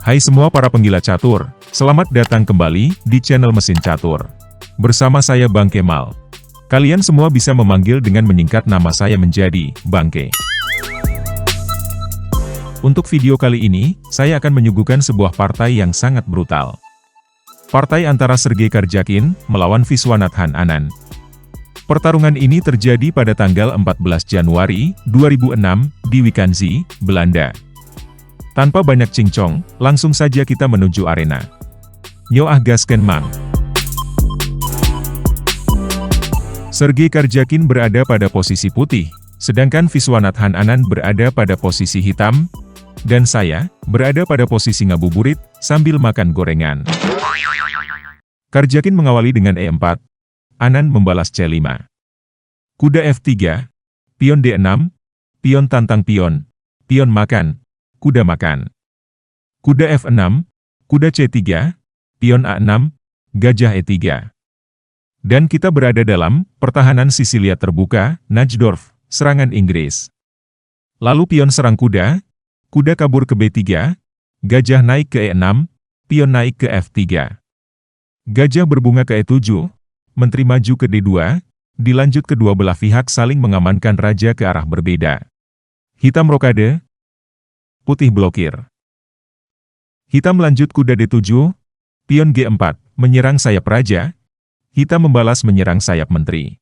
Hai semua para penggila catur, selamat datang kembali di channel Mesin Catur. Bersama saya Bang Kemal. Kalian semua bisa memanggil dengan menyingkat nama saya menjadi Bangke. Untuk video kali ini, saya akan menyuguhkan sebuah partai yang sangat brutal. Partai antara Sergei Karjakin melawan Viswanathan Anand. Pertarungan ini terjadi pada tanggal 14 Januari 2006 di Wijk-aan-Zee, Belanda. Tanpa banyak cincong, langsung saja kita menuju arena. Yo gasken mang. Sergei Karjakin berada pada posisi putih, sedangkan Viswanathan Anand berada pada posisi hitam, dan saya berada pada posisi ngabuburit sambil makan gorengan. Karjakin mengawali dengan E4, Anand membalas C5. Kuda F3, pion D6, pion tantang pion, pion makan, kuda makan. Kuda F6, kuda C3, pion A6, gajah E3. Dan kita berada dalam pertahanan Sisilia terbuka, Najdorf, serangan Inggris. Lalu pion serang kuda, kuda kabur ke B3, gajah naik ke E6, pion naik ke F3. Gajah berbunga ke E7, menteri maju ke D2, dilanjut kedua belah pihak saling mengamankan raja ke arah berbeda. Hitam rokade, putih blokir. Hitam lanjut kuda D7, pion G4, menyerang sayap raja, hitam membalas menyerang sayap menteri.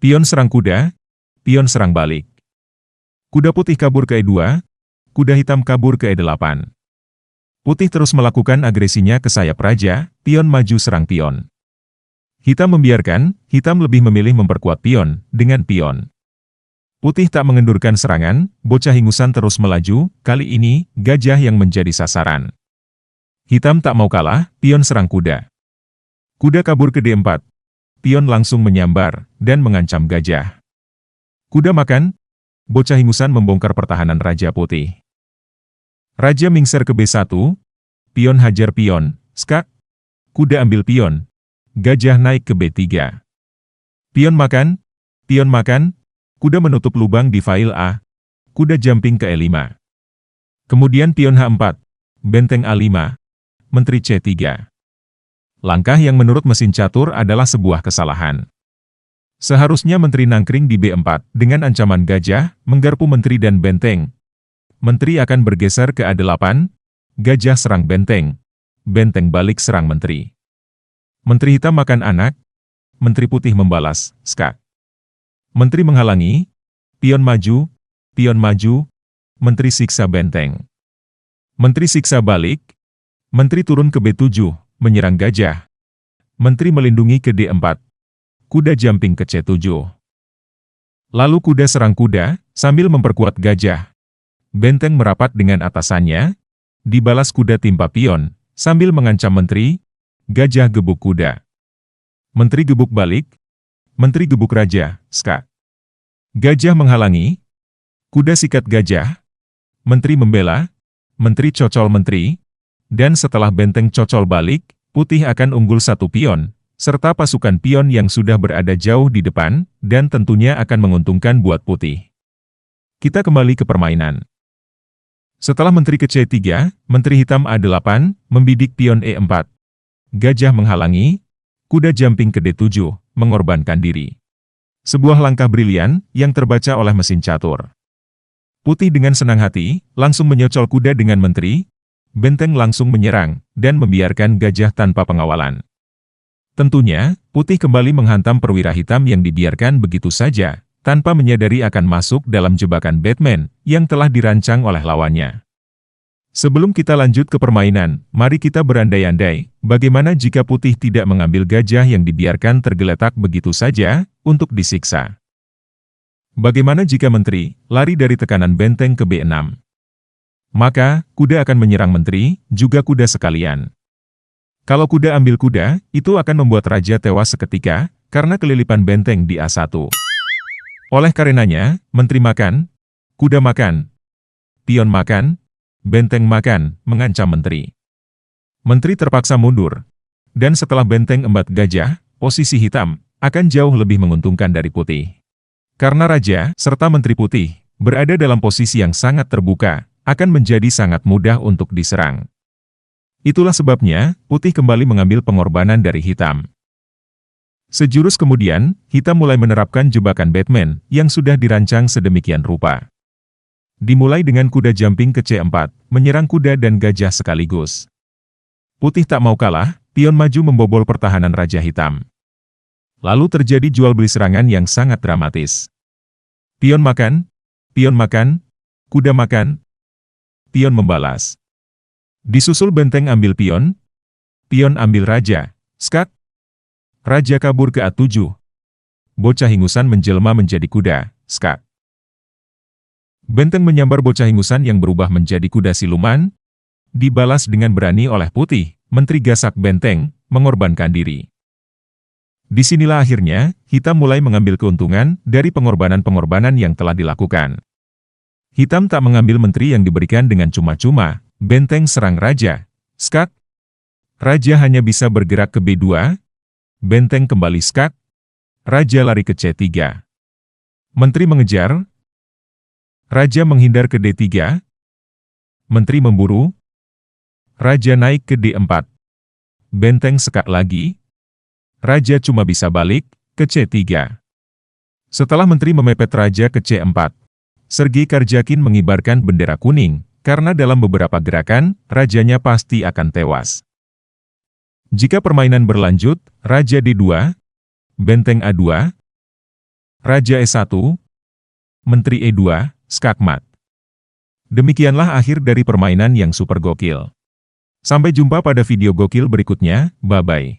Pion serang kuda, pion serang balik. Kuda putih kabur ke E2, kuda hitam kabur ke E8. Putih terus melakukan agresinya ke sayap raja, pion maju serang pion. Hitam membiarkan, hitam lebih memilih memperkuat pion, dengan pion. Putih tak mengendurkan serangan, bocah ingusan terus melaju, kali ini, gajah yang menjadi sasaran. Hitam tak mau kalah, pion serang kuda. Kuda kabur ke D4. Pion langsung menyambar, dan mengancam gajah. Kuda makan, bocah ingusan membongkar pertahanan Raja Putih. Raja mingser ke B1, pion hajar pion, skak, kuda ambil pion, gajah naik ke B3. Pion makan, kuda menutup lubang di file A, kuda jumping ke E5. Kemudian pion H4, benteng A5, menteri C3. Langkah yang menurut mesin catur adalah sebuah kesalahan. Seharusnya menteri nangkring di B4, dengan ancaman gajah, menggarpu menteri dan benteng. Menteri akan bergeser ke A8, gajah serang benteng, benteng balik serang menteri. Menteri hitam makan anak, menteri putih membalas, skak. Menteri menghalangi, pion maju, menteri siksa benteng. Menteri siksa balik, menteri turun ke B7, menyerang gajah. Menteri melindungi ke D4, kuda jumping ke C7. Lalu kuda serang kuda, sambil memperkuat gajah. Benteng merapat dengan atasannya, dibalas kuda timpa pion, sambil mengancam menteri, gajah gebuk kuda. Menteri gebuk balik, menteri gebuk raja, skak. Gajah menghalangi, kuda sikat gajah, menteri membela, menteri cocol menteri, dan setelah benteng cocol balik, putih akan unggul satu pion, serta pasukan pion yang sudah berada jauh di depan, dan tentunya akan menguntungkan buat putih. Kita kembali ke permainan. Setelah menteri ke C3, menteri hitam A8, membidik pion E4. Gajah menghalangi, kuda jumping ke D7, mengorbankan diri. Sebuah langkah brilian, yang terbaca oleh mesin catur. Putih dengan senang hati, langsung menyocol kuda dengan menteri, benteng langsung menyerang, dan membiarkan gajah tanpa pengawalan. Tentunya, putih kembali menghantam perwira hitam yang dibiarkan begitu saja, tanpa menyadari akan masuk dalam jebakan Batman, yang telah dirancang oleh lawannya. Sebelum kita lanjut ke permainan, mari kita berandai-andai, bagaimana jika putih tidak mengambil gajah yang dibiarkan tergeletak begitu saja, untuk disiksa. Bagaimana jika menteri, lari dari tekanan benteng ke B6? Maka, kuda akan menyerang menteri, juga kuda sekalian. Kalau kuda ambil kuda, itu akan membuat raja tewas seketika, karena kelilipan benteng di A1. Oleh karenanya, menteri makan, kuda makan, pion makan, benteng makan, mengancam menteri. Menteri terpaksa mundur. Dan setelah benteng embat gajah, posisi hitam, akan jauh lebih menguntungkan dari putih. Karena raja, serta menteri putih, berada dalam posisi yang sangat terbuka, akan menjadi sangat mudah untuk diserang. Itulah sebabnya, putih kembali mengambil pengorbanan dari hitam. Sejurus kemudian, hitam mulai menerapkan jebakan Batman yang sudah dirancang sedemikian rupa. Dimulai dengan kuda jumping ke C4, menyerang kuda dan gajah sekaligus. Putih tak mau kalah, pion maju membobol pertahanan Raja Hitam. Lalu terjadi jual beli serangan yang sangat dramatis. Pion makan, kuda makan, pion membalas. Disusul benteng ambil pion ambil raja, skak. Raja kabur ke A7. Bocah ingusan menjelma menjadi kuda, skak. Benteng menyambar bocah ingusan yang berubah menjadi kuda siluman. Dibalas dengan berani oleh putih, menteri gasak benteng, mengorbankan diri. Disinilah akhirnya, hitam mulai mengambil keuntungan dari pengorbanan-pengorbanan yang telah dilakukan. Hitam tak mengambil menteri yang diberikan dengan cuma-cuma, benteng serang raja, skak. Raja hanya bisa bergerak ke B2, benteng kembali skak, raja lari ke C3. Menteri mengejar, raja menghindar ke D3, menteri memburu, raja naik ke D4, benteng sekak lagi, raja cuma bisa balik ke C3. Setelah menteri memepet raja ke C4, Sergei Karjakin mengibarkan bendera kuning, karena dalam beberapa gerakan, rajanya pasti akan tewas. Jika permainan berlanjut, raja D2, benteng A2, raja E1, menteri E2, skakmat. Demikianlah akhir dari permainan yang super gokil. Sampai jumpa pada video gokil berikutnya, bye-bye.